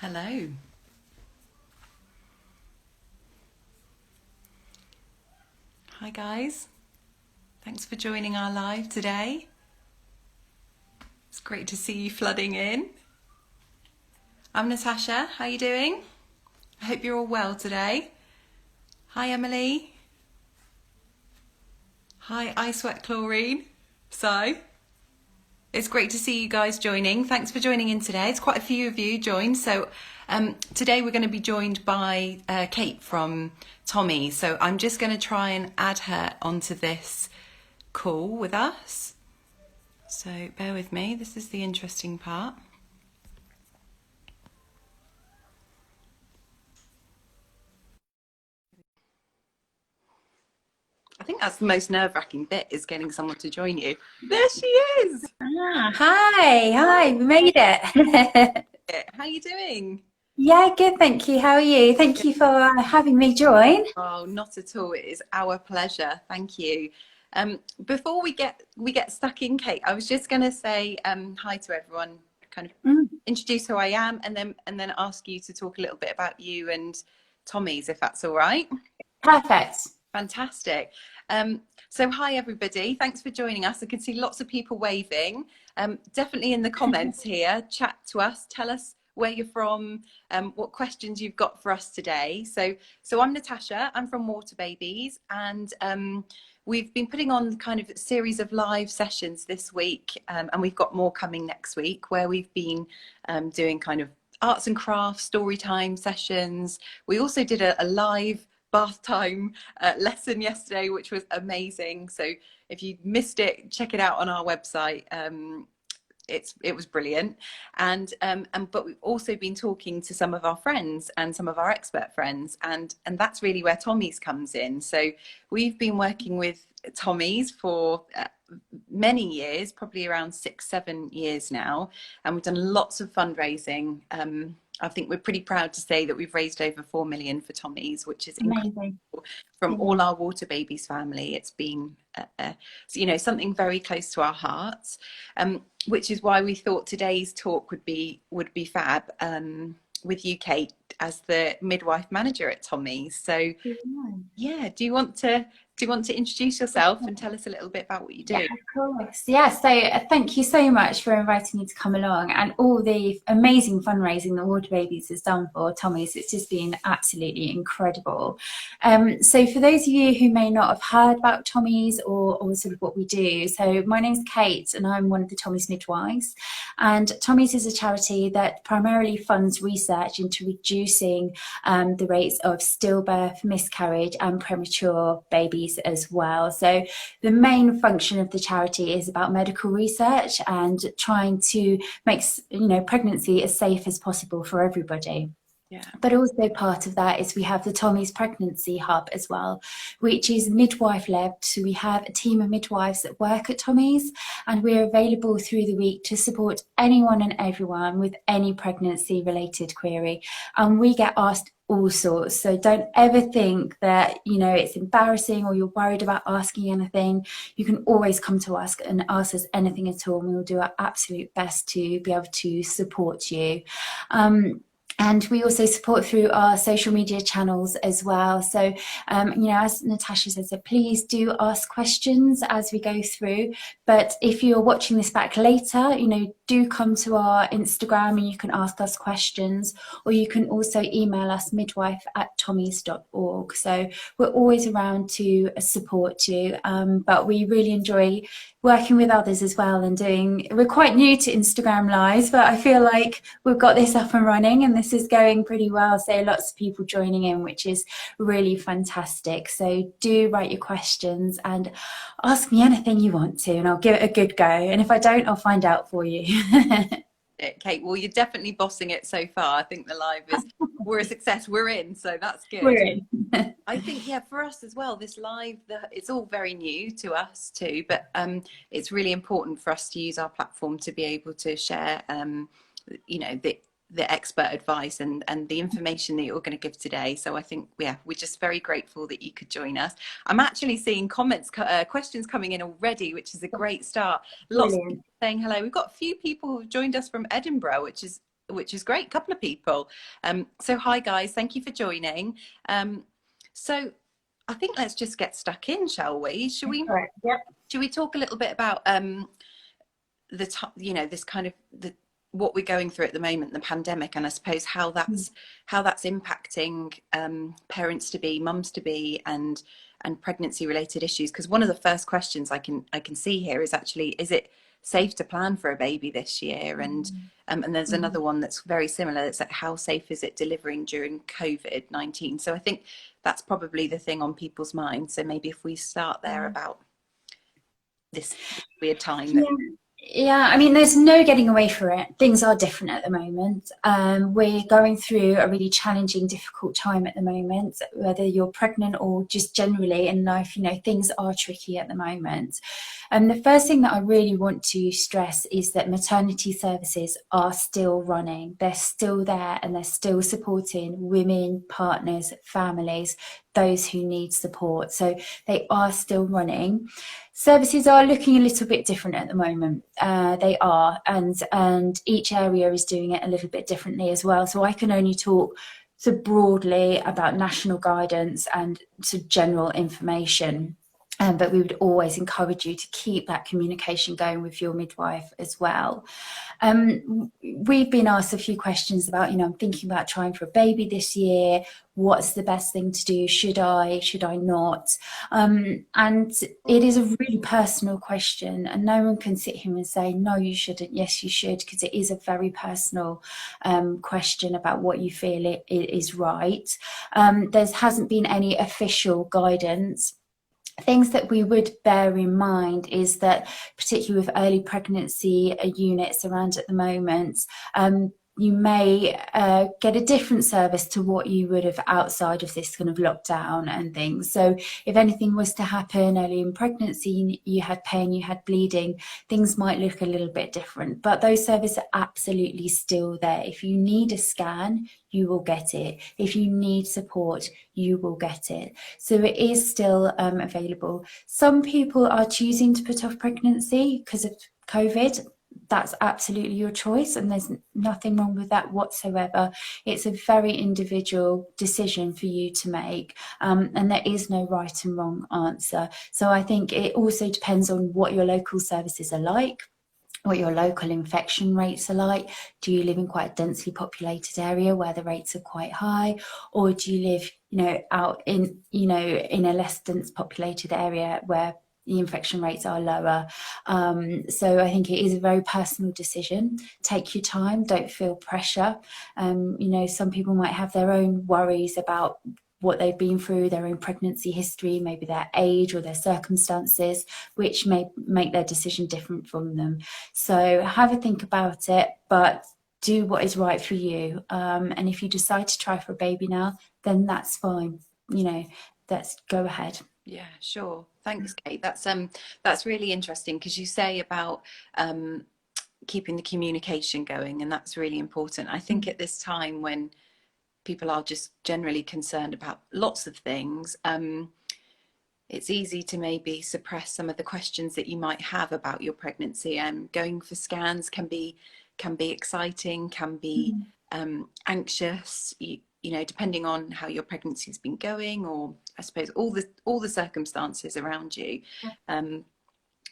Hello. Hi guys. Thanks for joining our live today. It's great to see you flooding in. I'm Natasha. How are you doing? I hope you're all well today. Hi Emily. Hi I Sweat Chlorine. So, it's great to see you guys joining. Thanks for joining in today. It's quite a few of you joined. So today we're going to be joined by Kate from Tommy. So I'm just going to try and add her onto this call with us. So bear with me. This is the interesting part. I think that's the most nerve-wracking bit, is getting someone to join you. There she is. Hi, we made it. How are you doing? Yeah, good, thank you. How are you? Thank you for having me join. Oh, not at all. It is our pleasure. Thank you. Before we get stuck in, Kate, I was just going to say hi to everyone, kind of introduce who I am, and then ask you to talk a little bit about you and Tommy's, if that's all right. Perfect. Fantastic. So hi everybody, thanks for joining us. I can see lots of people waving. Definitely in the comments here, chat to us, tell us where you're from, what questions you've got for us today. So I'm Natasha, I'm from Water Babies, and we've been putting on kind of a series of live sessions this week, and we've got more coming next week, where we've been doing kind of arts and crafts, story time sessions. We also did a live bath time lesson yesterday, which was amazing. So if you missed it, check it out on our website. It was brilliant. And but we've also been talking to some of our friends and some of our expert friends, and that's really where Tommy's comes in. So we've been working with Tommy's for many years, probably around 6-7 years now, and we've done lots of fundraising. I think we're pretty proud to say that we've raised over 4 million for Tommy's, which is Amazing. incredible. From all our Water Babies family, it's been something very close to our hearts, which is why we thought today's talk would be fab, with you, Kate, as the midwife manager at Tommy's. So yeah, do you want to introduce yourself and tell us a little bit about what you do? Yeah, of course. Yeah, so thank you so much for inviting me to come along, and all the amazing fundraising that Water Babies has done for Tommy's. It's just been absolutely incredible. So for those of you who may not have heard about Tommy's or sort of what we do, so my name's Kate and I'm one of the Tommy's midwives, and Tommy's is a charity that primarily funds research into reducing the rates of stillbirth, miscarriage and premature babies as well. So the main function of the charity is about medical research and trying to make pregnancy as safe as possible for everybody. Yeah. But also part of that is we have the Tommy's Pregnancy Hub as well, which is midwife led. So we have a team of midwives that work at Tommy's, and we're available through the week to support anyone and everyone with any pregnancy related query. And we get asked all sorts. So don't ever think that, it's embarrassing or you're worried about asking anything. You can always come to us and ask us anything at all, and we'll do our absolute best to be able to support you. And we also support through our social media channels as well. So, as Natasha said, so please do ask questions as we go through. But if you're watching this back later, do come to our Instagram and you can ask us questions, or you can also email us midwife@tommys.org. So we're always around to support you. But we really enjoy working with others as well, and we're quite new to Instagram Lives, but I feel like we've got this up and running and this is going pretty well. So lots of people joining in, which is really fantastic. So do write your questions and ask me anything you want to, and I'll give it a good go. And if I don't, I'll find out for you. Kate, well, you're definitely bossing it so far. I think the live we're a success. We're in, so that's good. We're in. I think, yeah, for us as well, this live, it's all very new to us too, but it's really important for us to use our platform to be able to share, the expert advice and the information that you're going to give today. So I think, yeah, we're just very grateful that you could join us. I'm actually seeing questions coming in already, which is a great start. Lots of people saying hello. We've got a few people who've joined us from Edinburgh, which is which is great. A couple of people. So hi guys, thank you for joining. So I think let's just get stuck in, shall we? Should we? Correct. Yep. Should we talk a little bit about this kind of what we're going through at the moment, the pandemic, and I suppose how that's impacting parents to be, mums to be, and pregnancy related issues? Because one of the first questions I can see here is actually, is it safe to plan for a baby this year? And there's another one that's very similar. It's like, how safe is it delivering during COVID-19? So I think that's probably the thing on people's minds. So maybe if we start there about this weird time. Yeah, I mean, there's no getting away from it. Things are different at the moment. We're going through a really challenging, difficult time at the moment, whether you're pregnant or just generally in life, things are tricky at the moment. And the first thing that I really want to stress is that maternity services are still running. They're still there, and they're still supporting women, partners, families, those who need support. So they are still running. Services are looking a little bit different at the moment. They are, and each area is doing it a little bit differently as well. So I can only talk so broadly about national guidance and to general information. But we would always encourage you to keep that communication going with your midwife as well. We've been asked a few questions about, I'm thinking about trying for a baby this year. What's the best thing to do? Should I not? And it is a really personal question, and no one can sit here and say, no, you shouldn't, yes, you should, because it is a very personal question about what you feel is right. There hasn't been any official guidance. Things that we would bear in mind is that, particularly with early pregnancy units around at the moment, you may get a different service to what you would have outside of this kind of lockdown and things. So if anything was to happen early in pregnancy, you had pain, you had bleeding, things might look a little bit different. But those services are absolutely still there. If you need a scan, you will get it. If you need support, you will get it. So it is still available. Some people are choosing to put off pregnancy because of COVID. That's absolutely your choice, and there's nothing wrong with that whatsoever. It's a very individual decision for you to make, and there is no right and wrong answer. So I think it also depends on what your local services are like, what your local infection rates are like. Do you live in quite a densely populated area where the rates are quite high, or do you live, out in, in a less dense populated area where the infection rates are lower? So I think it is a very personal decision. Take your time, don't feel pressure. Some people might have their own worries about what they've been through, their own pregnancy history, maybe their age or their circumstances, which may make their decision different from them. So have a think about it, but do what is right for you. And if you decide to try for a baby now, then that's fine. Let's go ahead. Yeah, sure. Thanks, Kate. That's really interesting, because you say about keeping the communication going, and that's really important. I think at this time when people are just generally concerned about lots of things, it's easy to maybe suppress some of the questions that you might have about your pregnancy. And going for scans can be exciting, can be anxious. Depending on how your pregnancy has been going, or I suppose all the circumstances around you.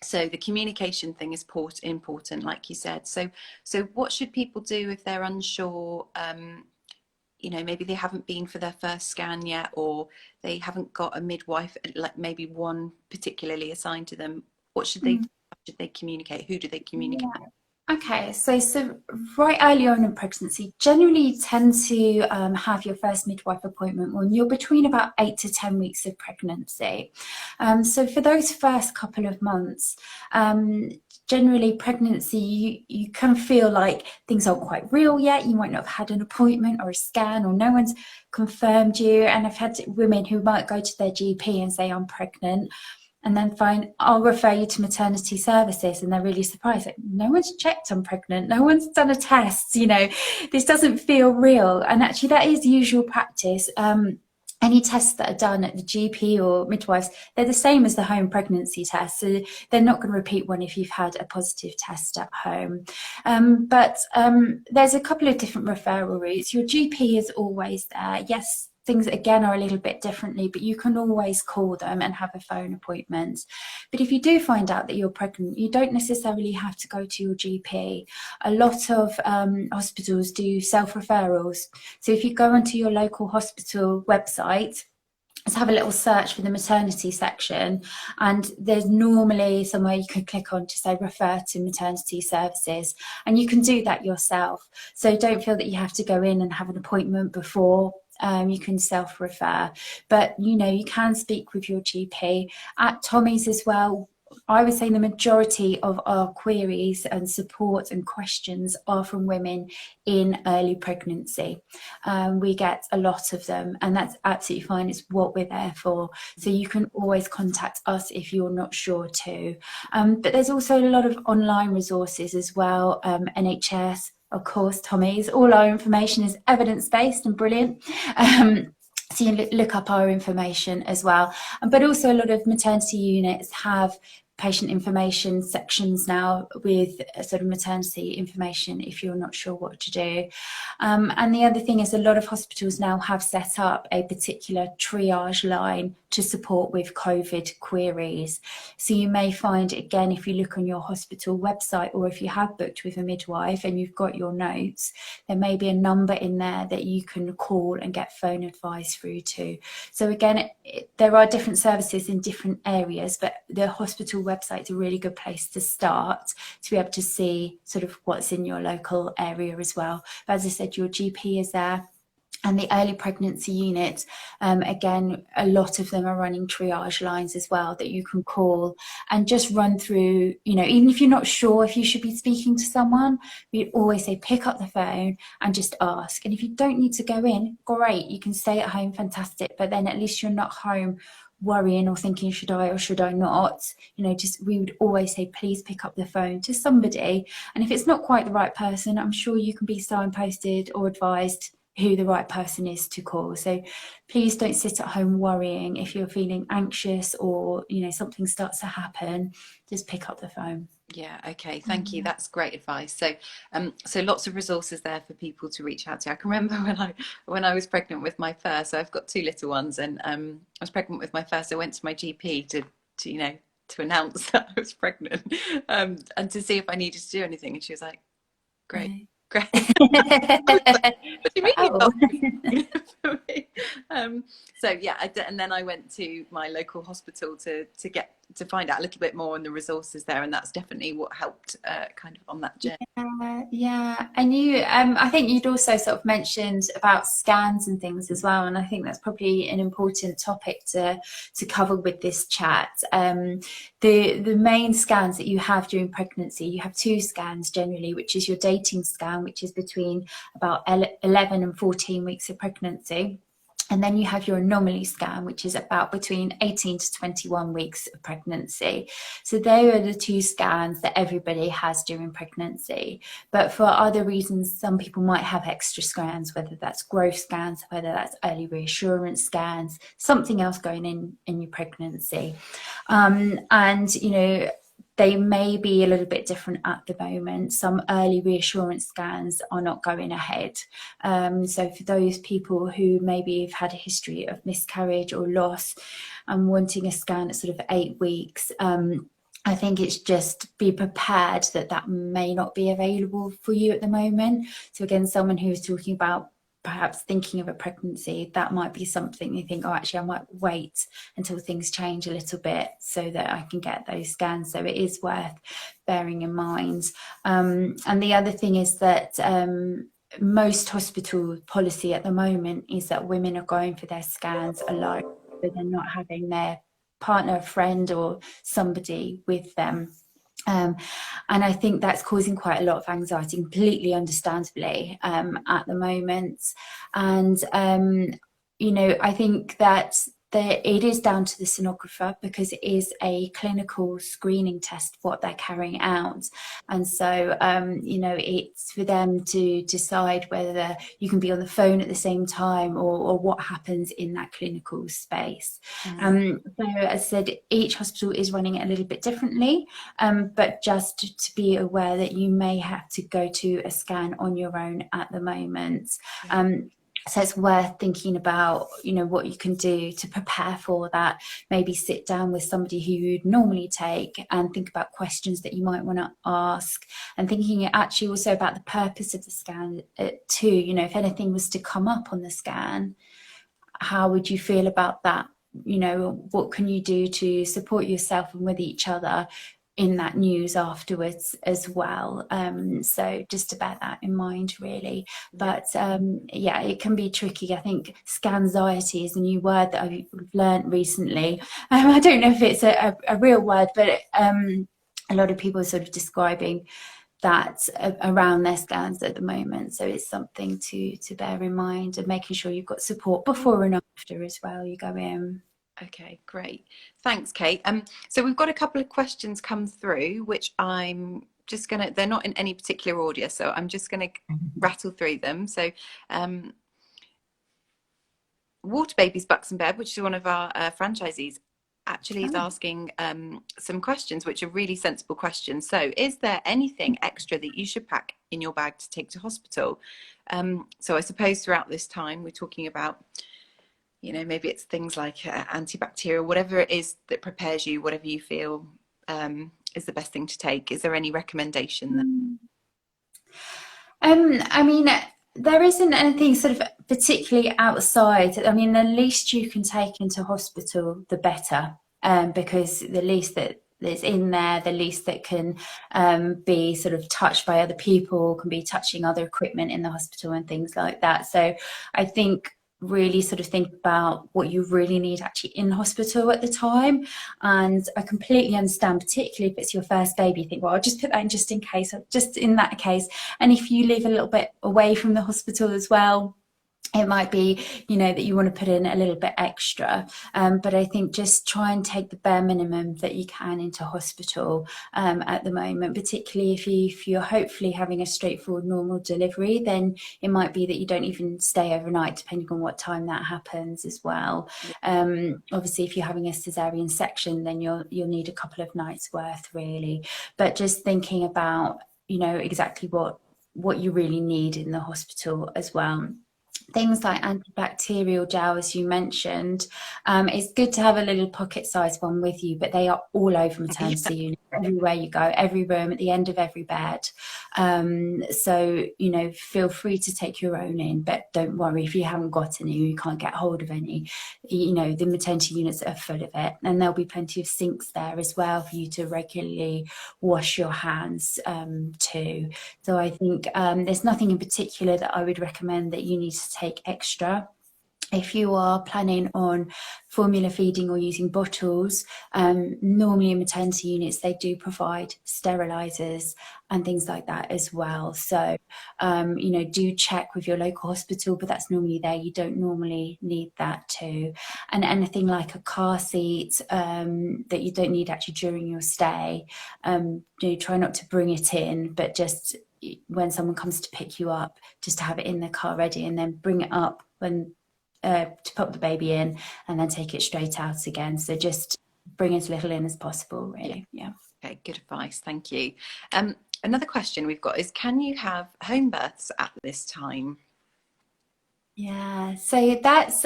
So the communication thing is important, like you said. So what should people do if they're unsure? Maybe they haven't been for their first scan yet, or they haven't got a midwife, like maybe one particularly assigned to them. What should they communicate? Who do they communicate? Yeah. Okay, so right early on in pregnancy, generally you tend to have your first midwife appointment when you're between about 8 to 10 weeks of pregnancy. So for those first couple of months, generally pregnancy, you kind of feel like things aren't quite real yet. You might not have had an appointment or a scan, or no one's confirmed you. And I've had women who might go to their GP and say, I'm pregnant, and then I'll refer you to maternity services, and they're really surprised. Like, no one's checked I'm pregnant, no one's done a test, this doesn't feel real. And actually that is usual practice. any tests that are done at the GP or midwives, they're the same as the home pregnancy test. So they're not going to repeat one if you've had a positive test at home. But there's a couple of different referral routes. Your GP is always there. Yes, things again are a little bit differently, but you can always call them and have a phone appointment. But if you do find out that you're pregnant, you don't necessarily have to go to your GP. A lot of hospitals do self-referrals. So if you go onto your local hospital website, let's have a little search for the maternity section, and there's normally somewhere you can click on to say refer to maternity services, and you can do that yourself. So don't feel that you have to go in and have an appointment before. You can self-refer, but you know, you can speak with your GP. At Tommy's as well, I would say the majority of our queries and support and questions are from women in early pregnancy. We get a lot of them, and that's absolutely fine. It's what we're there for. So you can always contact us if you're not sure too. But there's also a lot of online resources as well, NHS, of course, Tommy's. All our information is evidence-based and brilliant. So you look up our information as well. But also a lot of maternity units have patient information sections now with sort of maternity information if you're not sure what to do. And the other thing is a lot of hospitals now have set up a particular triage line to support with COVID queries. So you may find, again, if you look on your hospital website, or if you have booked with a midwife and you've got your notes, there may be a number in there that you can call and get phone advice through to. So again, there are different services in different areas, but the hospital website is a really good place to start to be able to see sort of what's in your local area as well. But as I said, your GP is there. And the early pregnancy unit, again, a lot of them are running triage lines as well that you can call and just run through, you know, even if you're not sure if you should be speaking to someone, we always say pick up the phone and just ask. And if you don't need to go in, great, you can stay at home, fantastic. But then at least you're not home worrying or thinking, should I or should I not? You know, just we would always say, please pick up the phone to somebody. And if it's not quite the right person, I'm sure you can be signposted or advised who the right person is to call. So please don't sit at home worrying. If you're feeling anxious or, you know, something starts to happen, just pick up the phone. Yeah, okay, thank you. That's great advice. So so lots of resources there for people to reach out to. I can remember when I was pregnant with my first, so I've got two little ones, and I was pregnant with my first. I went to my GP to you know, to announce that I was pregnant, and to see if I needed to do anything, and she was like, great. Right. Great. What do you mean? Oh. For me? So yeah, and then I went to my local hospital to find out a little bit more on the resources there, and that's definitely what helped kind of on that journey. Yeah, and you, I think you'd also sort of mentioned about scans and things as well, and I think that's probably an important topic to cover with this chat. The main scans that you have during pregnancy, you have two scans generally, which is your dating scan, which is between about 11 and 14 weeks of pregnancy. And then you have your anomaly scan, which is about between 18 to 21 weeks of pregnancy. So they are the two scans that everybody has during pregnancy. But for other reasons, some people might have extra scans, whether that's growth scans, whether that's early reassurance scans, something else going in your pregnancy. And, you know, they may be a little bit different at the moment. Some early reassurance scans are not going ahead. So for those people who maybe have had a history of miscarriage or loss and wanting a scan at sort of 8 weeks, I think it's just be prepared that may not be available for you at the moment. So again, someone who's talking about perhaps thinking of a pregnancy, that might be something you think, oh, actually, I might wait until things change a little bit so that I can get those scans. So it is worth bearing in mind. And the other thing is that most hospital policy at the moment is that women are going for their scans alone, but they're not having their partner, friend, or somebody with them. And I think that's causing quite a lot of anxiety, completely understandably, at the moment. And, you know, I think that it is down to the sonographer, because it is a clinical screening test what they're carrying out, and so it's for them to decide whether you can be on the phone at the same time, or what happens in that clinical space. So as I said, each hospital is running it a little bit differently, but just to be aware that you may have to go to a scan on your own at the moment. So it's worth thinking about, what you can do to prepare for that. Maybe sit down with somebody who you'd normally take and think about questions that you might want to ask, and thinking actually also about the purpose of the scan too. If anything was to come up on the scan, how would you feel about that? What can you do to support yourself and with each other in that news afterwards as well? So just to bear that in mind, really. But it can be tricky. I think scanxiety is a new word that I've learned recently. I don't know if it's a real word, but a lot of people are sort of describing that around their scans at the moment. So it's something to bear in mind, and making sure you've got support before and after as well you go in. Okay, great. Thanks, Kate. So we've got a couple of questions come through, which I'm just they're not in any particular order, so I'm just gonna rattle through them. So Water Babies Bucks in Bed, which is one of our franchisees, actually is asking some questions, which are really sensible questions. So is there anything extra that you should pack in your bag to take to hospital? So I suppose throughout this time we're talking about, maybe it's things like antibacterial, whatever it is that prepares you, whatever you feel is the best thing to take. Is there any recommendation there? There isn't anything sort of particularly outside. The least you can take into hospital, the better, because the least that is in there, the least that can be sort of touched by other people, can be touching other equipment in the hospital and things like that. So I think really sort of think about what you really need actually in hospital at the time. And I completely understand, particularly if it's your first baby, you think, well, I'll just put that in just in case, just in that case. And if you live a little bit away from the hospital as well, it might be, that you want to put in a little bit extra. But I think just try and take the bare minimum that you can into hospital at the moment, particularly if you're hopefully having a straightforward normal delivery, then it might be that you don't even stay overnight, depending on what time that happens as well. Obviously, if you're having a cesarean section, then you'll need a couple of nights worth, really. But just thinking about, exactly what you really need in the hospital as well. Things like antibacterial gel, as you mentioned, it's good to have a little pocket-sized one with you, but they are all over maternity units, everywhere you go, every room, at the end of every bed. So, feel free to take your own in, but don't worry if you haven't got any, you can't get hold of any. The maternity units are full of it, and there'll be plenty of sinks there as well for you to regularly wash your hands too. So I think there's nothing in particular that I would recommend that you need to take extra. If you are planning on formula feeding or using bottles, normally in maternity units they do provide sterilizers and things like that as well. So do check with your local hospital, but that's normally there. You don't normally need that too. And anything like a car seat that you don't need actually during your stay, try not to bring it in, but just when someone comes to pick you up, just to have it in the car ready, and then bring it up when to pop the baby in, and then take it straight out again. So just bring as little in as possible, really. Yeah. Okay, good advice. Thank you. Another question we've got is, can you have home births at this time? Yeah, so that's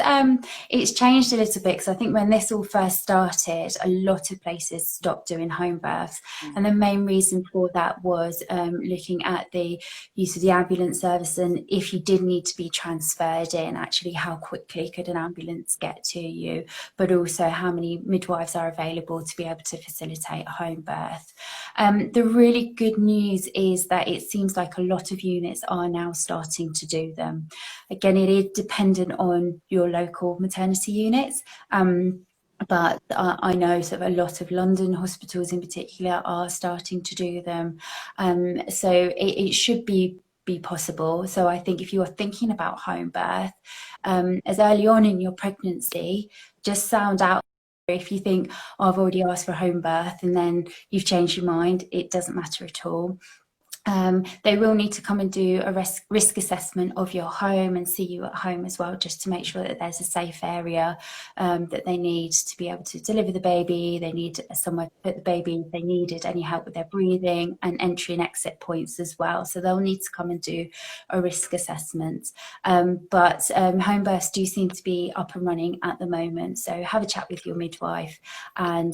it's changed a little bit, because I think when this all first started, a lot of places stopped doing home births, and the main reason for that was looking at the use of the ambulance service, and if you did need to be transferred in, actually how quickly could an ambulance get to you, but also how many midwives are available to be able to facilitate a home birth. The really good news is that it seems like a lot of units are now starting to do them. Again, it is dependent on your local maternity units, but I know sort of a lot of London hospitals in particular are starting to do them. So it should be be possible. So I think if you're thinking about home birth, as early on in your pregnancy, just sound out. If you think, oh, I've already asked for home birth and then you've changed your mind, it doesn't matter at all. They will need to come and do a risk assessment of your home and see you at home as well, just to make sure that there's a safe area that they need to be able to deliver the baby. They need somewhere to put the baby if they needed any help with their breathing, and entry and exit points as well. So they'll need to come and do a risk assessment. But home births do seem to be up and running at the moment. So have a chat with your midwife and,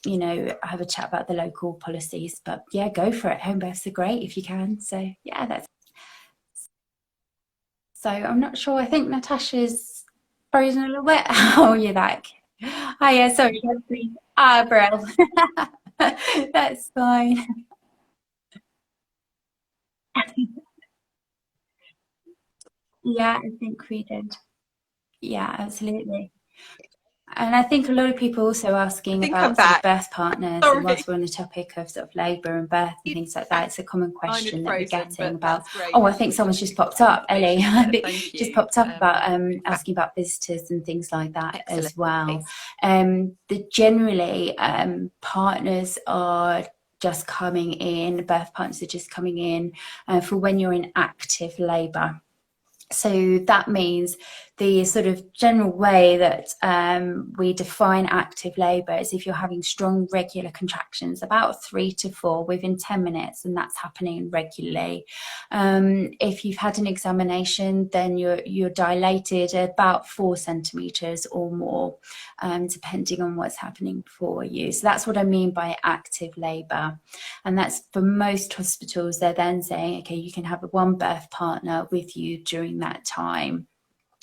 you know, have a chat about the local policies. But yeah, go for it. Home births are great if you can. So yeah, that's. So I'm not sure. I think Natasha's frozen a little bit. Oh, you're back. Hi, yeah, sorry. Ah, Brill. That's fine. Yeah, I think we did. Yeah, absolutely. And I think a lot of people also I asking think I'm about sort of back. birth partners, and whilst Sorry. we're on the topic of sort of labour and birth and things like that, it's a common Mine had question that we're frozen, getting but about. that's great. Oh, I think someone's just popped up, Ellie. Information there. Thank Just you. popped up about asking about visitors and things like that Excellent. as well. Generally, partners are just coming in, birth partners are just coming in for when you're in active labour. So that means the sort of general way that we define active labour is if you're having strong regular contractions, about 3 to 4 within 10 minutes, and that's happening regularly. If you've had an examination, then you're dilated about 4 centimetres or more, depending on what's happening for you. So that's what I mean by active labour. And that's for most hospitals, they're then saying, okay, you can have one birth partner with you during that time.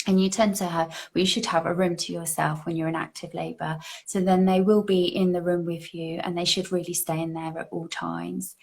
And you tend to have, well, you should have a room to yourself when you're in active labour. So then they will be in the room with you, and they should really stay in there at all times.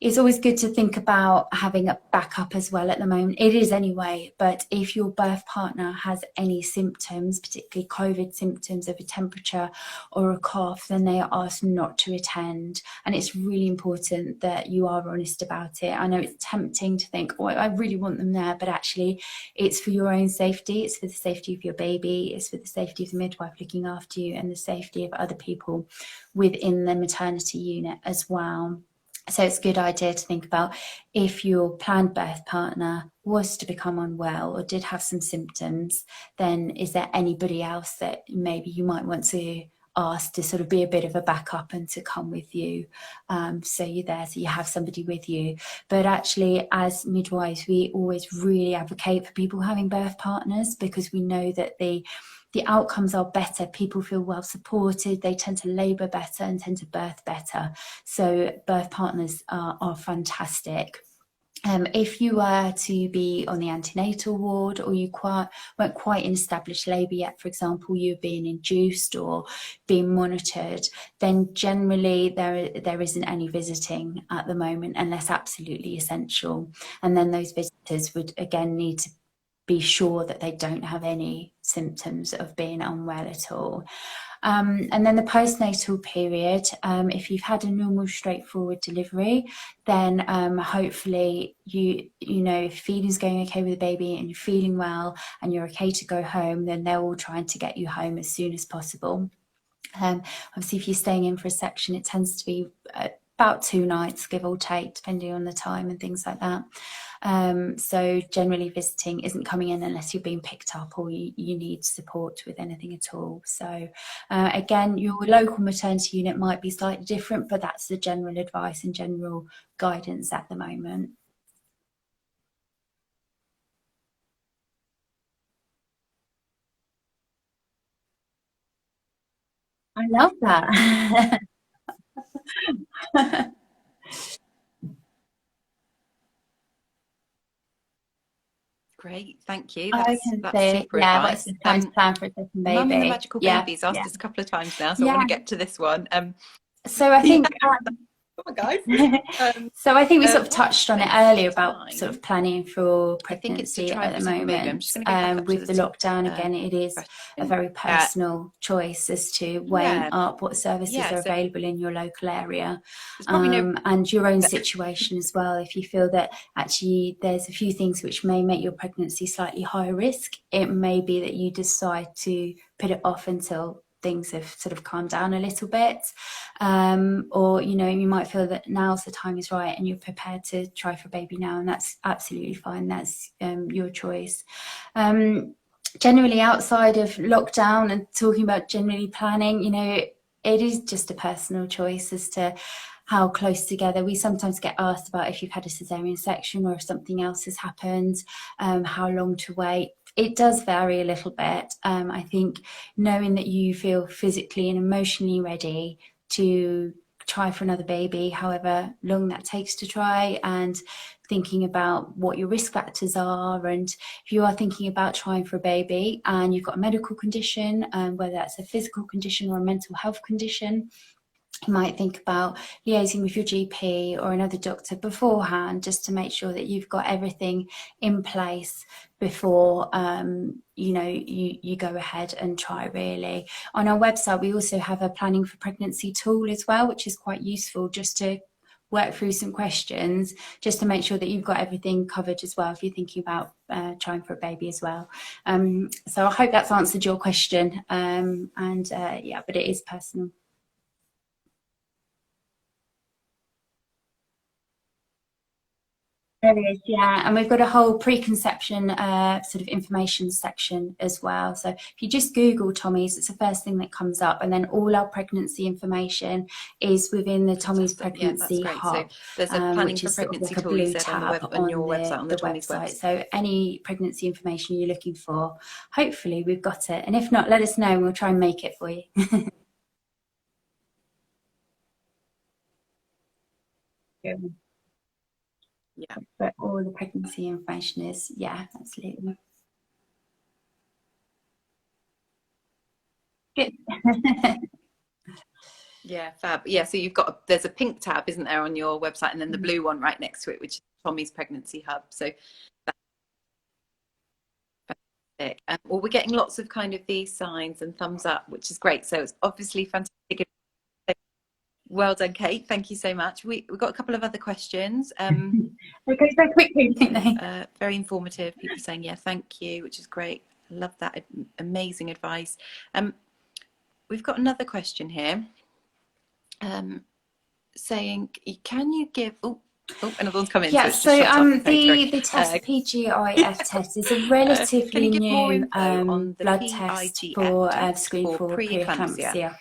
It's always good to think about having a backup as well at the moment. It is anyway, but if your birth partner has any symptoms, particularly COVID symptoms of a temperature or a cough, then they are asked not to attend. And it's really important that you are honest about it. I know it's tempting to think, oh, I really want them there, but actually it's for your own safety. It's for the safety of your baby. It's for the safety of the midwife looking after you, and the safety of other people within the maternity unit as well. So it's a good idea to think about, if your planned birth partner was to become unwell or did have some symptoms, then is there anybody else that maybe you might want to ask to sort of be a bit of a backup and to come with you, so you're there, so you have somebody with you. But actually, as midwives, we always really advocate for people having birth partners, because we know that the outcomes are better. People feel well supported, they tend to labour better and tend to birth better. So birth partners are fantastic. If you were to be on the antenatal ward, or you weren't quite in established labour yet, for example, you're being induced or being monitored, then generally there isn't any visiting at the moment, unless absolutely essential. And then those visitors would again need to be sure that they don't have any symptoms of being unwell at all. And then the postnatal period, if you've had a normal, straightforward delivery, then hopefully you know, if feeding's going okay with the baby and you're feeling well and you're okay to go home, then they're all trying to get you home as soon as possible. Obviously, if you're staying in for a section, it tends to be about 2 nights, give or take, depending on the time and things like that. So generally visiting isn't coming in unless you're being picked up or you need support with anything at all. So again, your local maternity unit might be slightly different, but that's the general advice and general guidance at the moment. I love that. Great, thank you. I That's can say, super yeah, what's advice. the time to plan for a second Mum and the baby? Magical Yeah, Babies asked yeah, us a couple of times now, so I yeah. want to get to this one. So I Yeah, think on, guys. So I think we sort of What touched on it best earlier about time? sort of planning for I think it's to pregnancy try and at the present your baby. I'm moment. just going to go back up to With the the top. lockdown again, it is a very personal choice as to weighing up what services are so available in your local area, there's probably no and your own situation as well. If you feel that actually there's a few things which may make your pregnancy slightly higher risk, it may be that you decide to put it off until things have sort of calmed down a little bit, or you might feel that now's the time is right and you're prepared to try for a baby now, and that's absolutely fine. That's your choice. Generally, outside of lockdown and talking about generally planning, it is just a personal choice as to how close together. We sometimes get asked about if you've had a cesarean section or if something else has happened, how long to wait. It does vary a little bit. I think knowing that you feel physically and emotionally ready to try for another baby, however long that takes to try, and thinking about what your risk factors are, and if you are thinking about trying for a baby and you've got a medical condition, whether that's a physical condition or a mental health condition, you might think about liaising with your GP or another doctor beforehand, just to make sure that you've got everything in place before you go ahead and try. Really, on our website we also have a planning for pregnancy tool as well, which is quite useful, just to work through some questions just to make sure that you've got everything covered as well if you're thinking about trying for a baby as well. So I hope that's answered your question, but it is personal. There is, yeah, and we've got a whole preconception sort of information section as well. So if you just Google Tommy's, it's the first thing that comes up, and then all our pregnancy information is within the Tommy's Pregnancy Hub, so there's a planning which for is sort of pregnancy like a tool, you blue said, tab on your website, on the Tommy's website. website. So any pregnancy information you're looking for, hopefully we've got it, and if not, let us know and we'll try and make it for you. Yeah. But all the pregnancy information is, yeah, absolutely. Good. Yeah, fab. Yeah, so there's a pink tab, isn't there, on your website, and then the blue one right next to it, which is Tommy's Pregnancy Hub. So that's fantastic. Well, we're getting lots of kind of these signs and thumbs up, which is great. So it's obviously fantastic. Well done, Kate. Thank you so much. We've got a couple of other questions. They go so quickly, don't they? Very informative. People saying, yeah, thank you, which is great. I love that. Amazing advice. We've got another question here. Saying, can you give... Oh, another one's come in. Yeah, so the test, the PGIF test, is a relatively new blood test for screen for preeclampsia.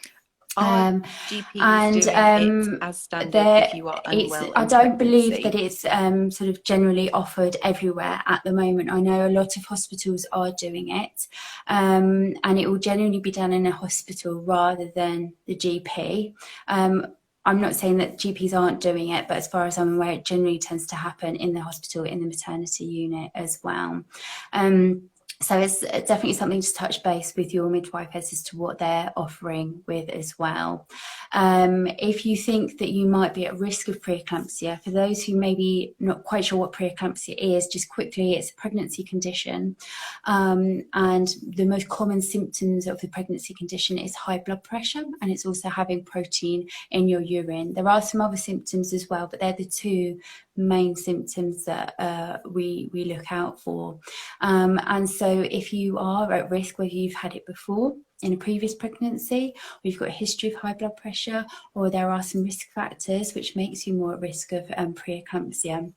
GPs doing it as standard if you are unwell? I don't believe that it's sort of generally offered everywhere at the moment. I know a lot of hospitals are doing it, and it will generally be done in a hospital rather than the GP. I'm not saying that GPs aren't doing it, but as far as I'm aware, it generally tends to happen in the hospital, in the maternity unit as well. So it's definitely something to touch base with your midwife as to what they're offering with as well. If you think that you might be at risk of preeclampsia, for those who may be not quite sure what preeclampsia is, just quickly, it's a pregnancy condition. And the most common symptoms of the pregnancy condition is high blood pressure, and it's also having protein in your urine. There are some other symptoms as well, but they're the two main symptoms that we look out for. And so if you are at risk, whether you've had it before in a previous pregnancy, or you've got a history of high blood pressure, or there are some risk factors which makes you more at risk of preeclampsia,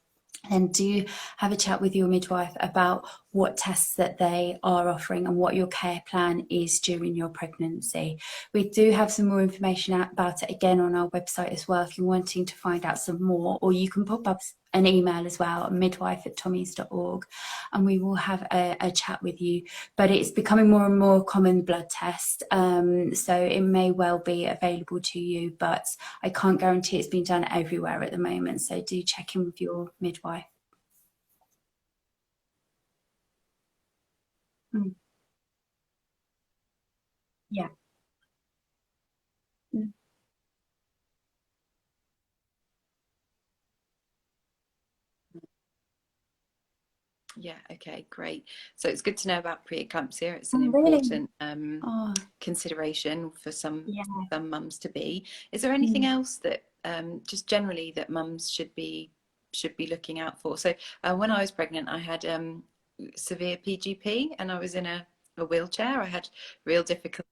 then do have a chat with your midwife about what tests that they are offering and what your care plan is during your pregnancy. We do have some more information about it again on our website as well if you're wanting to find out some more, or you can pop up an email as well, midwife@tommys.org, and we will have a chat with you. But it's becoming more and more common blood test, so it may well be available to you, but I can't guarantee it's being done everywhere at the moment, so do check in with your midwife. Yeah. Yeah, okay, great. So it's good to know about preeclampsia. It's an Really? important Oh, consideration for some yeah. mums to be. Is there anything Mm. else that just generally that mums should be looking out for? So when I was pregnant, I had severe PGP, and I was in a wheelchair. I had real difficulty.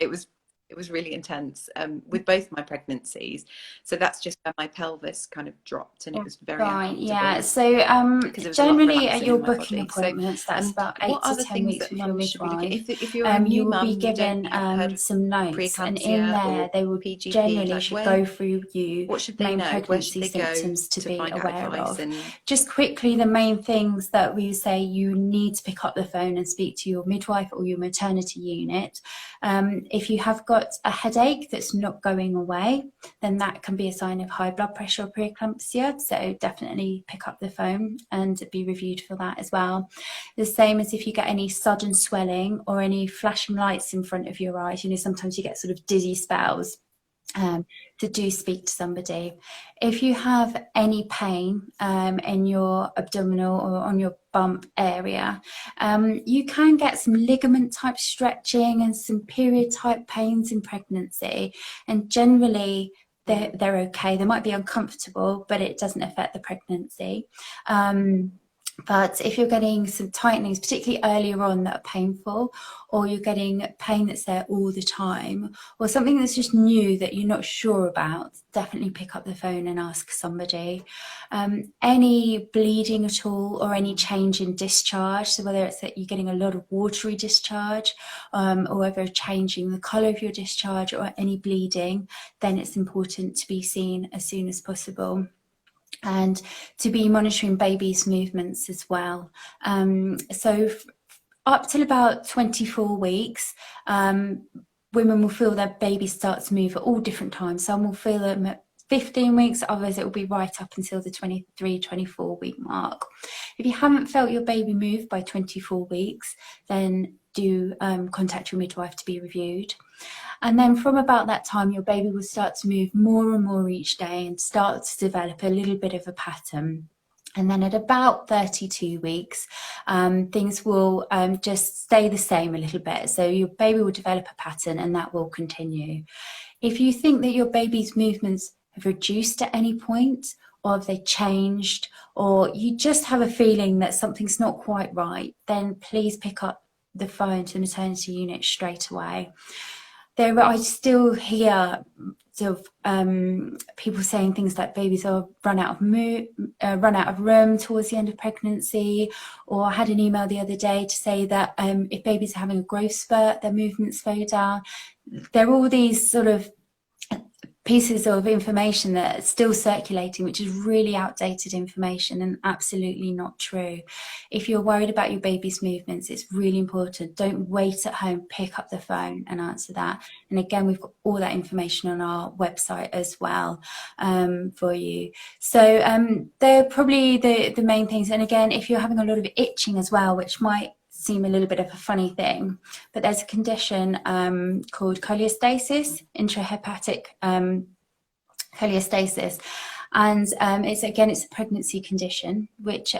It was really intense with both my pregnancies. So that's just where my pelvis kind of dropped, and it was very Right, yeah. uncomfortable So because there was a lot of generally at relaxing your in my booking body. So appointments, that's about what 8 to are the 10 things weeks that with your mums should be looking at midwife. if you're a You new will be mum, given you haven't heard of some notes, and in preeclampsia there or they will PGP? generally Like, should where, go through you what should they main know? Where should pregnancy they go symptoms to to be find out aware advice? of. And Just quickly, the main things that we say you need to pick up the phone and speak to your midwife or your maternity unit. If you have got a headache that's not going away, then that can be a sign of high blood pressure or preeclampsia. So definitely pick up the phone and be reviewed for that as well. The same as if you get any sudden swelling or any flashing lights in front of your eyes. You know, sometimes you get sort of dizzy spells. To do speak to somebody. If you have any pain in your abdominal or on your bump area, you can get some ligament type stretching and some period type pains in pregnancy, and generally they're okay. They might be uncomfortable, but it doesn't affect the pregnancy. But if you're getting some tightenings, particularly earlier on, that are painful, or you're getting pain that's there all the time, or something that's just new that you're not sure about, definitely pick up the phone and ask somebody. Any bleeding at all, or any change in discharge, so whether it's that you're getting a lot of watery discharge, or whether changing the colour of your discharge, or any bleeding, then it's important to be seen as soon as possible. And to be monitoring baby's movements as well. So up till about 24 weeks, women will feel their baby start to move at all different times. Some will feel them at 15 weeks, others it will be right up until the 23, 24 week mark. If you haven't felt your baby move by 24 weeks, then do contact your midwife to be reviewed. And then from about that time, your baby will start to move more and more each day and start to develop a little bit of a pattern. And then at about 32 weeks, things will just stay the same a little bit. So your baby will develop a pattern and that will continue. If you think that your baby's movements have reduced at any point, or have they changed, or you just have a feeling that something's not quite right, then please pick up the phone to the maternity unit straight away. I still hear sort of people saying things like babies are run out of room towards the end of pregnancy, or I had an email the other day to say that if babies are having a growth spurt, their movements slow down. There are all these sort of pieces of information that are still circulating, which is really outdated information and absolutely not true. If you're worried about your baby's movements, it's really important. Don't wait at home, pick up the phone and answer that. And again, we've got all that information on our website as well for you. So they're probably the main things. And again, if you're having a lot of itching as well, which might seem a little bit of a funny thing, but there's a condition called cholestasis, intrahepatic cholestasis, and it's a pregnancy condition which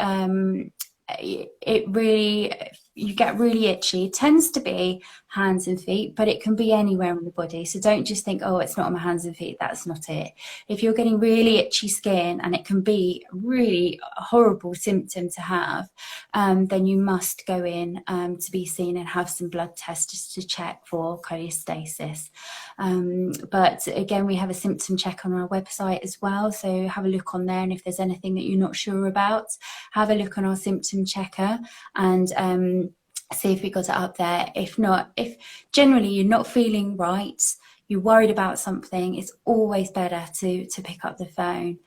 you get really itchy. It tends to be hands and feet, but it can be anywhere on the body. So don't just think, oh, it's not on my hands and feet. That's not it. If you're getting really itchy skin, and it can be really a horrible symptom to have, then you must go in to be seen and have some blood tests just to check for cholestasis. But again, we have a symptom check on our website as well. So have a look on there. And if there's anything that you're not sure about, have a look on our symptom checker and see if we got it up there. If not, if generally you're not feeling right, you're worried about something, it's always better to pick up the phone.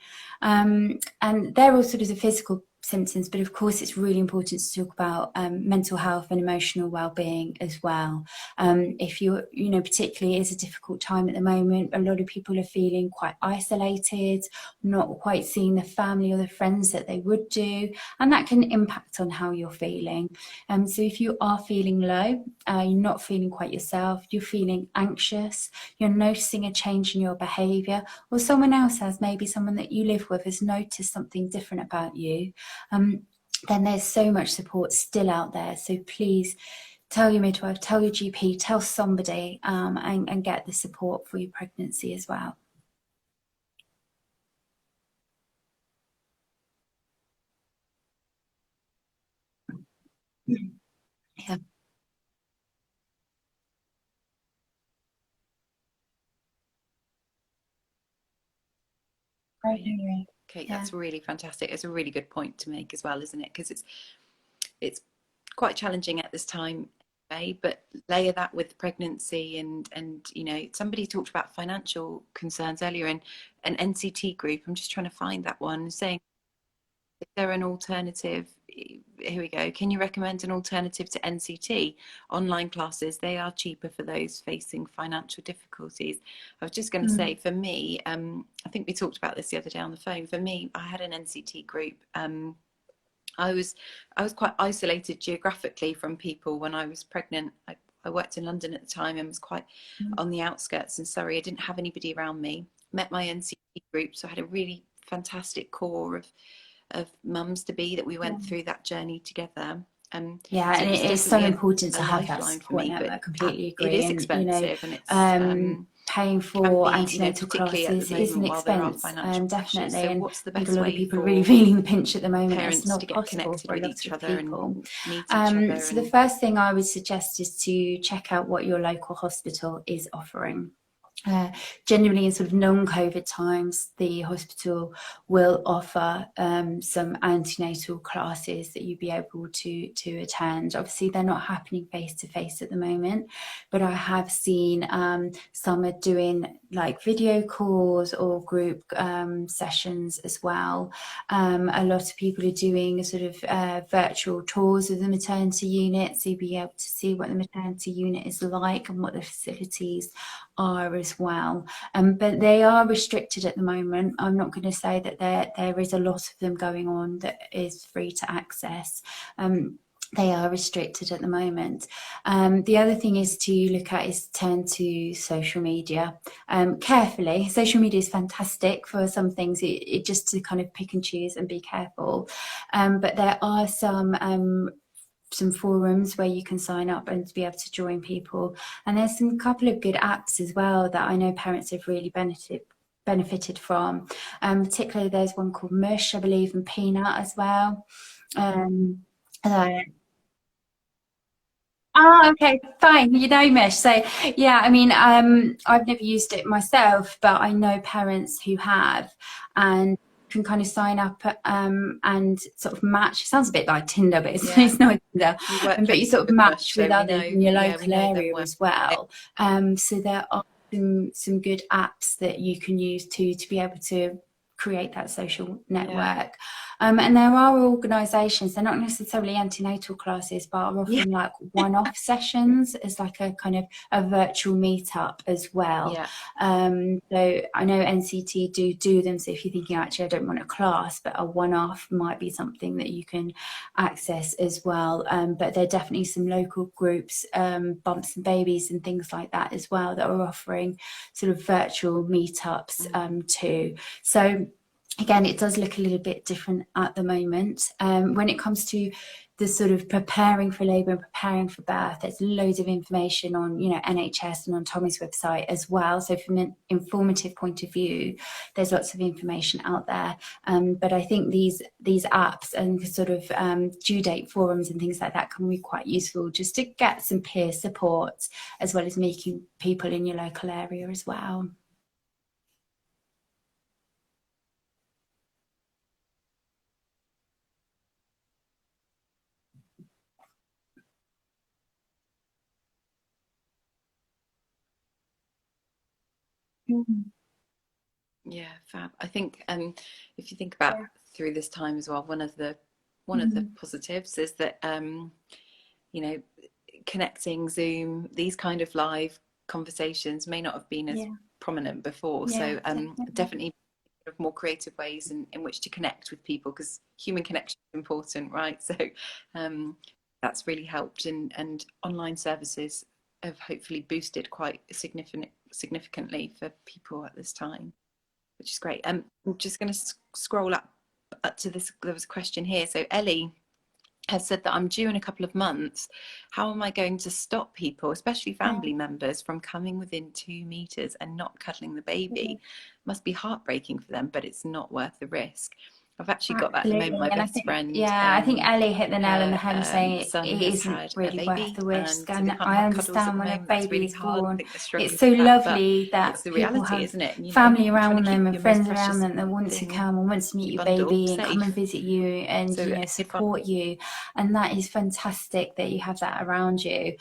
And they're all sort of the physical symptoms, but of course it's really important to talk about mental health and emotional well-being as well. If you know, particularly it's a difficult time at the moment, a lot of people are feeling quite isolated, not quite seeing the family or the friends that they would do, and that can impact on how you're feeling. So if you are feeling low, you're not feeling quite yourself, you're feeling anxious, you're noticing a change in your behaviour, or someone else has, maybe someone that you live with has noticed something different about you, then there's so much support still out there. So please tell your midwife, tell your GP, tell somebody, and get the support for your pregnancy as well. Yeah. Right. Kate, Yeah. that's really fantastic. It's a really good point to make as well, isn't it? Because it's quite challenging at this time, but layer that with pregnancy and you know, somebody talked about financial concerns earlier in an NCT group. I'm just trying to find that one, saying, is there an alternative? Here we go. Can you recommend an alternative to NCT? Online classes, they are cheaper for those facing financial difficulties. I was just going to say, for me, I think we talked about this the other day on the phone. For me, I had an NCT group. I was quite isolated geographically from people when I was pregnant. I worked in London at the time and was quite on the outskirts in Surrey. I didn't have anybody around me. Met my NCT group, so I had a really fantastic core of mums to be that we went through that journey together. Yeah, So and it it was is so definitely important to a have that lifeline for support me. network. I But completely it agree. is And expensive, and it's paying can for be, you know, antenatal particularly at classes the is an moment while there are expense, financial pressures. definitely. So And what's the I think a best lot of way people are really for feeling the pinch at the moment. It's parents to not get possible connected for a with lot each of other people. and meet each other? So the first thing I would suggest is to check out what your local hospital is offering. Generally in sort of non-COVID times, the hospital will offer some antenatal classes that you'd be able to attend. Obviously, they're not happening face to face at the moment, but I have seen some are doing like video calls or group sessions as well. A lot of people are doing sort of virtual tours of the maternity unit, so you'll be able to see what the maternity unit is like and what the facilities are as well. But they are restricted at the moment. I'm not going to say that there is a lot of them going on that is free to access. They are restricted at the moment. The other thing is to look at is turn to social media carefully. Social media is fantastic for some things, it just to kind of pick and choose and be careful. But there are some forums where you can sign up and to be able to join people. And there's some couple of good apps as well that I know parents have really benefited from. Particularly there's one called Mush, I believe, and Peanut as well. Oh, okay, fine. You know Mesh. So yeah, I mean, I've never used it myself, but I know parents who have, and can kind of sign up and sort of match. It sounds a bit like Tinder, but it's not Tinder. We work But you sort of with match Mush, with so we others know, in your yeah, we local know them area well. as well. So there are some good apps that you can use to be able to create that social network. And there are organisations, they're not necessarily antenatal classes, but are often like one-off sessions as like a kind of a virtual meetup as well. So I know NCT do them, so if you're thinking actually I don't want a class, but a one-off might be something that you can access as well. But there are definitely some local groups, Bumps and Babies and things like that as well, that are offering sort of virtual meetups too. So again, it does look a little bit different at the moment. When it comes to the sort of preparing for labour and preparing for birth, there's loads of information on, you know, NHS and on Tommy's website as well. So from an informative point of view, there's lots of information out there. But I think these apps and sort of due date forums and things like that can be quite useful just to get some peer support, as well as meeting people in your local area as well. Yeah, fab. I think if you think about through this time as well, one of the positives is that you know, connecting, Zoom, these kind of live conversations may not have been as prominent before. So definitely more creative ways in which to connect with people, because human connection is important, right? So that's really helped, and online services have hopefully boosted quite significantly for people at this time, which is great. I'm just going to scroll up to this. There was a question here. So Ellie has said that I'm due in a couple of months, how am I going to stop people, especially family members, from coming within 2 meters and not cuddling the baby? Must be heartbreaking for them, but it's not worth the risk. I've actually got that at the moment. Absolutely. My And I best think, friend, yeah, I think Ellie hit the nail on the her head of saying son it has isn't had a really worth baby, the risk. and so they And can't I have cuddles at understand the when a moment. That's baby really is hard. I born, think they're struggling it's so with that, but lovely that it's the people reality, have isn't it? And, you know, family you're trying around to keep them and your most friends around precious them that want to thing, come and want to meet your your bundle, baby and come and safe. visit you and, So you know, support you. And that is fantastic that you have that around you.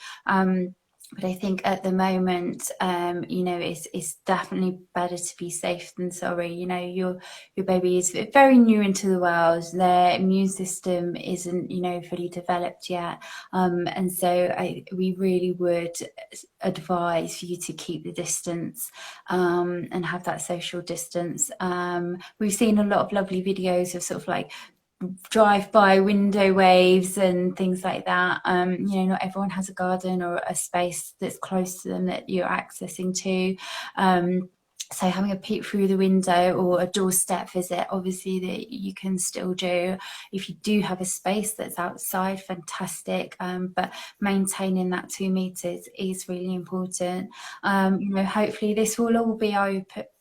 But I think at the moment, you know, it's definitely better to be safe than sorry. You know, your baby is very new into the world. Their immune system isn't, you know, fully developed yet. And so we really would advise for you to keep the distance and have that social distance. We've seen a lot of lovely videos of sort of like drive-by window waves and things like that. You know, not everyone has a garden or a space that's close to them that you're accessing to. So having a peek through the window or a doorstep visit, obviously, that you can still do. If you do have a space that's outside, fantastic. But maintaining that 2 meters is really important. You know, hopefully this will all be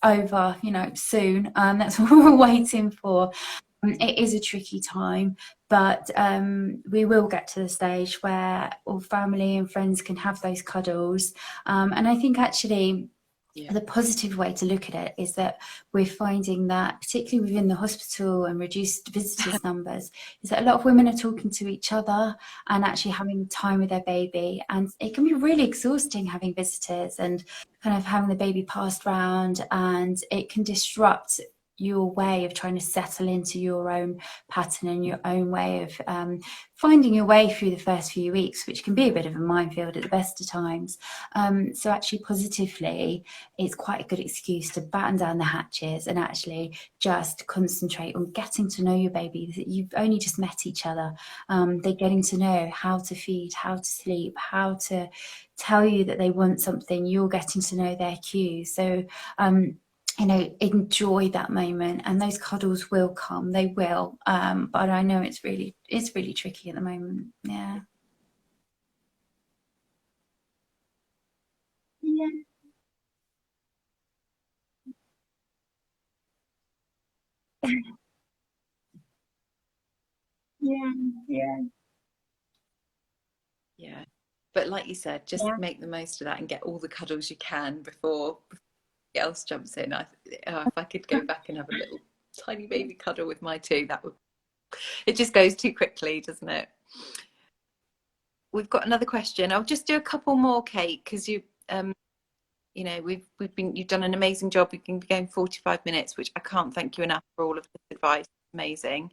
over, you know, soon. That's what we're waiting for. It is a tricky time, but we will get to the stage where all family and friends can have those cuddles. And I think actually the positive way to look at it is that we're finding that, particularly within the hospital and reduced visitors numbers, is that a lot of women are talking to each other and actually having time with their baby. And it can be really exhausting having visitors and kind of having the baby passed round, and it can disrupt your way of trying to settle into your own pattern and your own way of finding your way through the first few weeks, which can be a bit of a minefield at the best of times. So actually positively, it's quite a good excuse to batten down the hatches and actually just concentrate on getting to know your baby. You've only just met each other. They're getting to know how to feed, how to sleep, how to tell you that they want something. You're getting to know their cues. So you know, enjoy that moment, and those cuddles will come. They will. But I know it's really tricky at the moment. Yeah. Yeah. Yeah. Yeah. Yeah. But like you said, just Yeah. make the most of that and get all the cuddles you can before else jumps in. If I could go back and have a little tiny baby cuddle with my two, that would. It just goes too quickly, doesn't it? We've got another question. I'll just do a couple more, Kate, because you know, you've done an amazing job. We've been going 45 minutes, which I can't thank you enough for all of this advice. Amazing.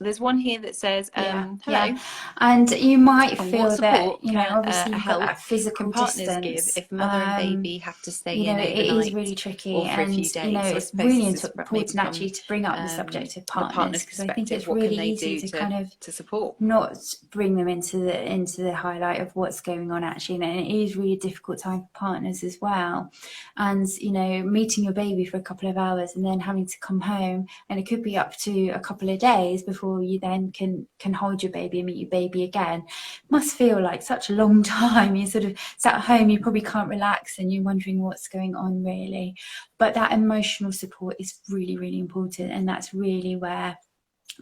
There's one here that says, Yeah, hello. and you might And what feel that, support you know, can obviously you've got help that physical can partners give distance. if mother and baby have to stay You know, in it is overnight really tricky, or for a and few you know, days? So I it's suppose really this is maybe important from actually to bring up the subject of the partners, partner's because I think perspective. it's What can really they easy do to kind of to support? not bring them into the highlight of what's going on actually, and it is really a difficult time for partners as well. And you know, meeting your baby for a couple of hours and then having to come home, and it could be up to a couple of days before you then can hold your baby and meet your baby again, must feel like such a long time. You sort of sat at home, you probably can't relax and you're wondering what's going on really. But that emotional support is really important, and that's really where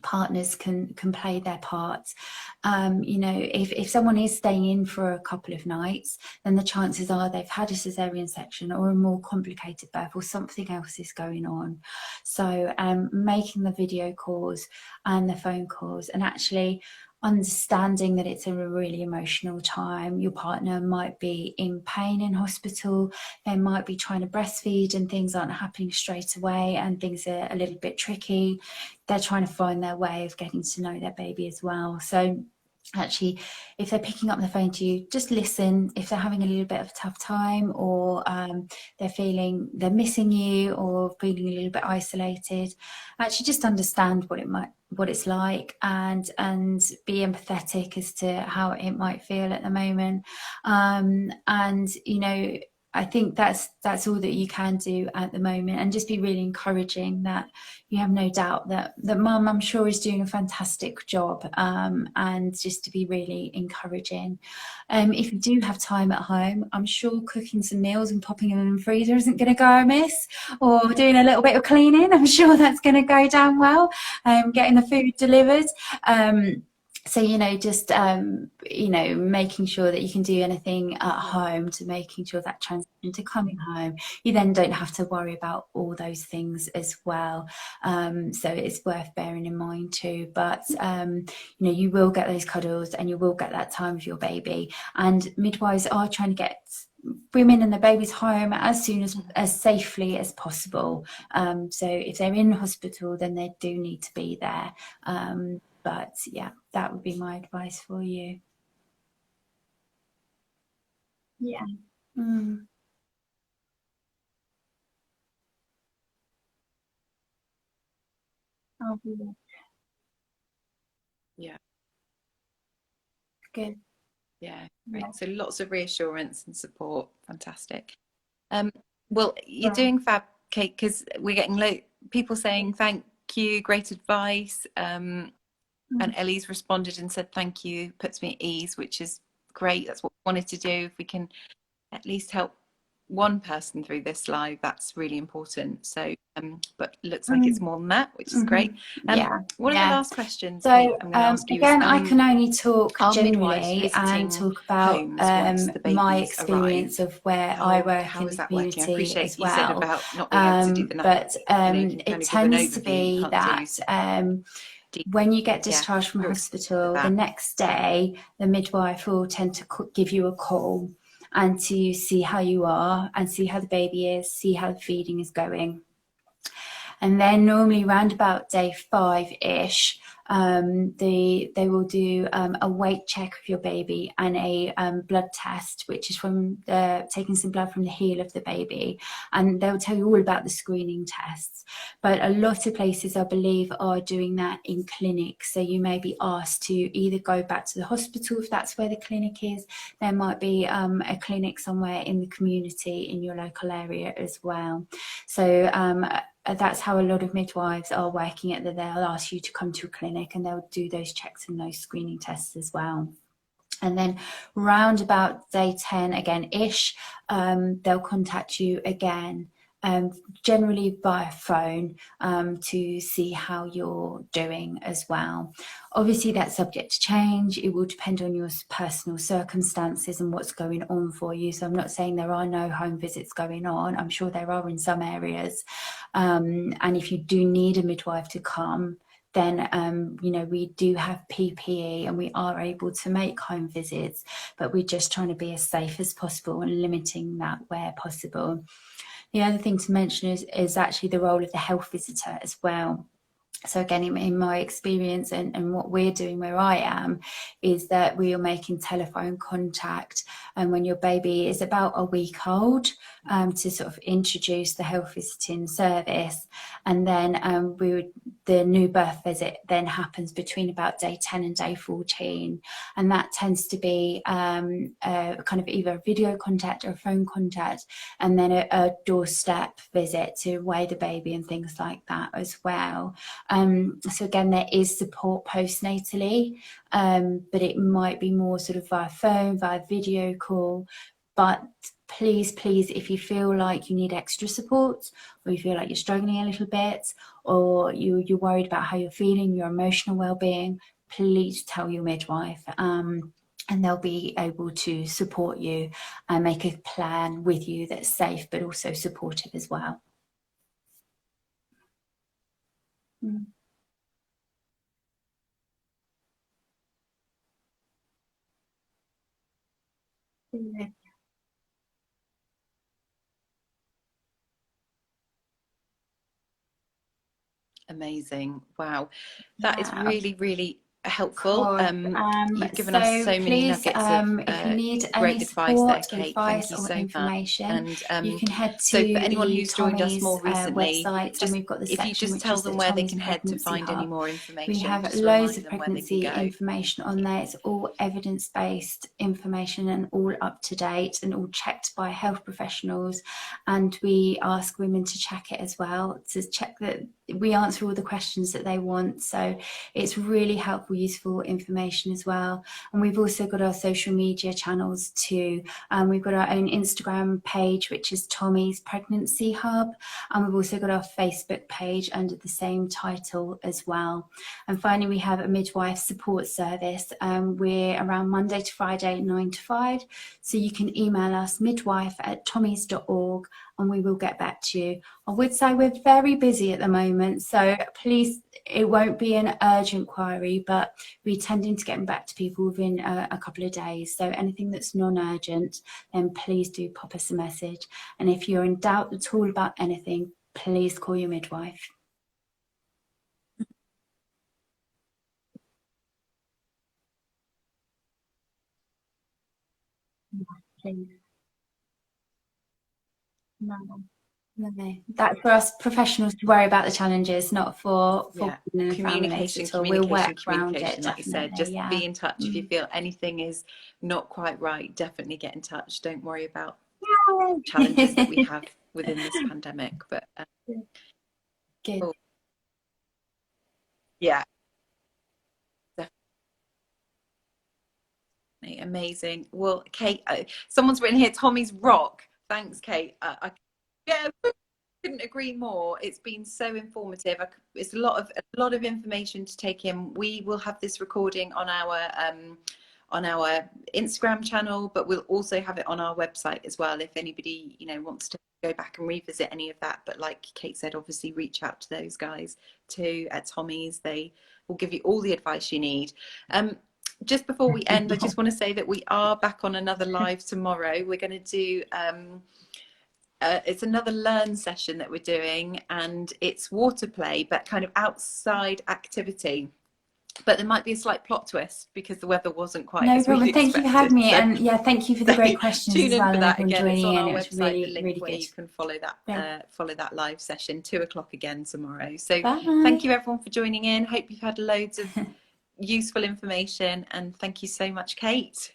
partners can play their part. You know, if someone is staying in for a couple of nights, then the chances are they've had a cesarean section or a more complicated birth, or something else is going on. So making the video calls and the phone calls, and actually understanding that it's a really emotional time. Your partner might be in pain in hospital, they might be trying to breastfeed and things aren't happening straight away and things are a little bit tricky. They're trying to find their way of getting to know their baby as well. So actually, if they're picking up the phone to you, just listen. If they're having a little bit of a tough time, or they're missing you or feeling a little bit isolated, actually just understand what it's like, and be empathetic as to how it might feel at the moment. And you know, I think that's all that you can do at the moment, and just be really encouraging that you have no doubt that mum, I'm sure, is doing a fantastic job, and just to be really encouraging. If you do have time at home, I'm sure cooking some meals and popping them in the freezer isn't going to go amiss, or doing a little bit of cleaning. I'm sure that's going to go down well. Getting the food delivered. So, just, making sure that you can do anything at home to making sure that transition to coming home, you then don't have to worry about all those things as well. So it's worth bearing in mind too. But, you will get those cuddles and you will get that time with your baby. And midwives are trying to get women and their babies home as soon as safely as possible. So if they're in hospital, then they do need to be there. But yeah, that would be my advice for you. Yeah. Mm. Oh, yeah. Yeah. Good. Yeah, Yeah. great. So lots of reassurance and support. Fantastic. Um, well, you're Yeah. doing fab, Kate, because we're getting people saying thank you, great advice. And Mm. Ellie's responded and said thank you, puts me at ease, which is great. That's what we wanted to do. If we can at least help one person through this live, that's really important. So, but looks like it's Mm. more than that, which is great. Mhm. Yeah. One of the Yeah. last questions, Kate, So I'm going to ask you is, again, I can only talk are midwives generally and visiting talk about homes once the my babies experience arrive? of where I work How in is the that working? I community appreciate as you said well. about not being able to do the But you can kind it of give an tends to overview. You be can't do that deep. when you get Yeah, discharged from your experience with hospital, the that. next day, the midwife will tend to give you a call and to see how you are and see how the baby is, see how the feeding is going. And then normally around about day 5-ish, they will do a weight check of your baby and a blood test, which is from taking some blood from the heel of the baby, and they'll tell you all about the screening tests. But a lot of places, I believe, are doing that in clinics, so you may be asked to either go back to the hospital if that's where the clinic is. There might be a clinic somewhere in the community in your local area as well. So that's how a lot of midwives are working it, that they'll ask you to come to a clinic and they'll do those checks and those screening tests as well. And then round about day 10 again-ish, they'll contact you again, generally via phone, to see how you're doing as well. Obviously, that's subject to change. It will depend on your personal circumstances and what's going on for you. So I'm not saying there are no home visits going on. I'm sure there are in some areas. And if you do need a midwife to come, then we do have PPE and we are able to make home visits, but we're just trying to be as safe as possible and limiting that where possible. The other thing to mention is actually the role of the health visitor as well. So again, in my experience and what we're doing where I am, is that we are making telephone contact, and when your baby is about a week old, to sort of introduce the health visiting service. And then the new birth visit then happens between about day 10 and day 14. And that tends to be kind of either a video contact or a phone contact, and then a doorstep visit to weigh the baby and things like that as well. So again, there is support postnatally, but it might be more sort of via phone, via video call. But please, if you feel like you need extra support, or you feel like you're struggling a little bit, or you're worried about how you're feeling, your emotional well-being, please tell your midwife. And they'll be able to support you and make a plan with you that's safe, but also supportive as well. Mm. Yeah. Amazing. Wow. That is Yeah. really, really helpful. You've given us So so many please, nuggets of if you need any great advice there, support, Kate. Thank advice you or so much. information, And you can head so for to anyone the who's joined us Tommy's more recently, website, and just we've got the if you section just which tell is the them where they Tommy's can head to Pregnancy find any Hub. more We information, have just loads remind of them where they can pregnancy go. information on there. It's all evidence-based information and all up to date and all checked by health professionals. And we ask women to check it as well, to check that we answer all the questions that they want. So it's really helpful, useful information as well. And we've also got our social media channels too. We've got our own Instagram page, which is Tommy's Pregnancy Hub. And we've also got our Facebook page under the same title as well. And finally, we have a midwife support service. We're around Monday to Friday, 9 to 5. So you can email us midwife@tommys.org and we will get back to you. I would say we're very busy at the moment, so please, it won't be an urgent query, but we're tending to getting back to people within a couple of days. So anything that's non-urgent, then please do pop us a message. And if you're in doubt at all about anything, please call your midwife. Please. No. No, that's for us professionals to worry about the challenges, not for Yeah, women and families communication, at all. We'll work communication, around it, communication. Like you said, definitely. just Yeah. be in touch if you feel anything is not quite right. Definitely get in touch. Don't worry about challenges that we have within this pandemic. But Good. oh, yeah, definitely amazing. Well, Kate, someone's written here, Tommy's rock. Thanks, Kate. Yeah, couldn't agree more. It's been so informative. It's a lot of information to take in. We will have this recording on our Instagram channel, but we'll also have it on our website as well if anybody wants to go back and revisit any of that. But like Kate said, obviously reach out to those guys too at Tommy's. They will give you all the advice you need. Just before we end, I just want to say that we are back on another live tomorrow. We're going to do it's another learn session that we're doing, and it's water play, but kind of outside activity. But there might be a slight plot twist because the weather wasn't quite as problem. we Thank expected. you for having me, So, and yeah, thank you for the great questions tune as in well. for And that everyone again. It's joining on in. our It was website, really, the link really where good. you can follow Yeah. that live session, 2 o'clock again tomorrow. So Bye. thank you everyone for joining in. Hope you've had loads of useful information, and thank you so much, Kate.